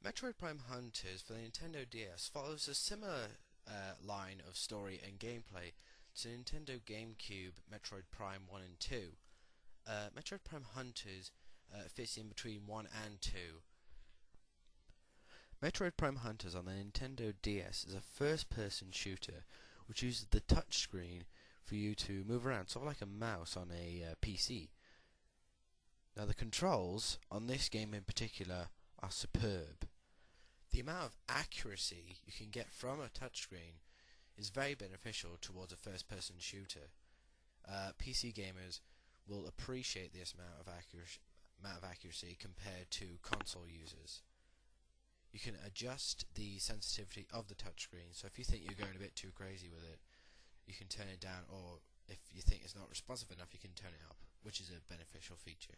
Metroid Prime Hunters for the Nintendo DS follows a similar line of story and gameplay to Nintendo GameCube Metroid Prime 1 and 2. Metroid Prime Hunters fits in between 1 and 2. Metroid Prime Hunters on the Nintendo DS is a first-person shooter which uses the touchscreen for you to move around, sort of like a mouse on a PC. Now the controls on this game in particular are superb. The amount of accuracy you can get from a touchscreen is very beneficial towards a first-person shooter. PC gamers will appreciate this amount of accuracy compared to console users. You can adjust the sensitivity of the touchscreen, so if you think you're going a bit too crazy with it, you can turn it down, or if you think it's not responsive enough, you can turn it up, which is a beneficial feature.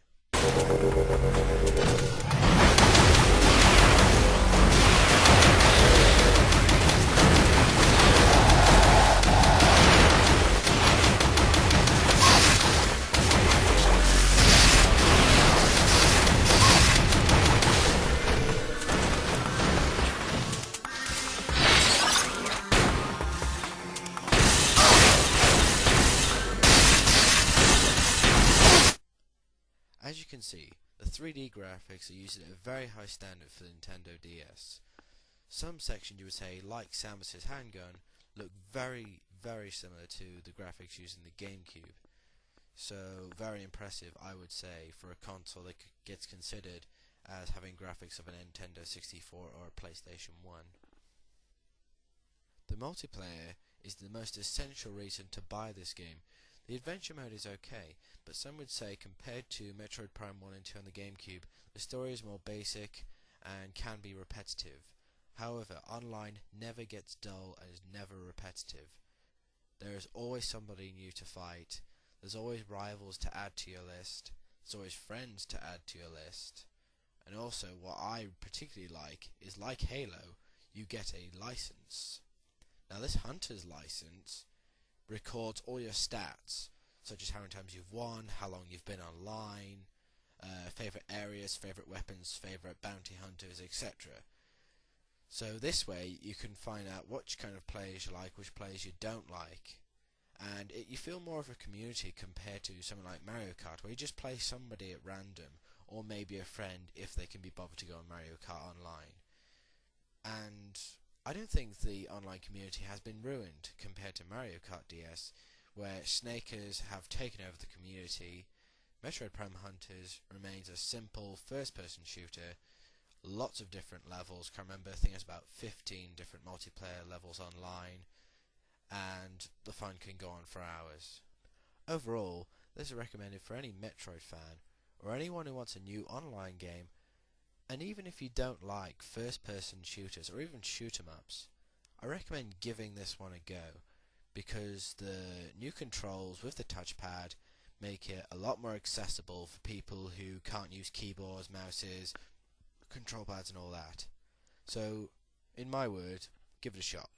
As you can see, the 3D graphics are used at a very high standard for the Nintendo DS. Some sections you would say, like Samus's handgun, look very, very similar to the graphics used in the GameCube. So, very impressive, I would say, for a console that gets considered as having graphics of a Nintendo 64 or a PlayStation 1. The multiplayer is the most essential reason to buy this game. The adventure mode is okay, but some would say compared to Metroid Prime 1 and 2 on the GameCube, the story is more basic and can be repetitive. However, online never gets dull and is never repetitive. There is always somebody new to fight, there's always rivals to add to your list, there's always friends to add to your list, and also what I particularly like is, like Halo, you get a license. Now this Hunter's license records all your stats, such as how many times you've won, how long you've been online, favourite areas, favourite weapons, favourite bounty hunters, etc. So this way you can find out which kind of players you like, which players you don't like, and you feel more of a community compared to something like Mario Kart, where you just play somebody at random, or maybe a friend if they can be bothered to go on Mario Kart online. And I don't think the online community has been ruined compared to Mario Kart DS, where Snakers have taken over the community. Metroid Prime Hunters remains a simple first-person shooter, lots of different levels. Can't remember, I think it's about 15 different multiplayer levels online, and the fun can go on for hours. Overall, this is recommended for any Metroid fan, or anyone who wants a new online game. And even if you don't like first-person shooters or even shoot-em-ups, I recommend giving this one a go, because the new controls with the touchpad make it a lot more accessible for people who can't use keyboards, mouses, control pads and all that. So, in my word, give it a shot.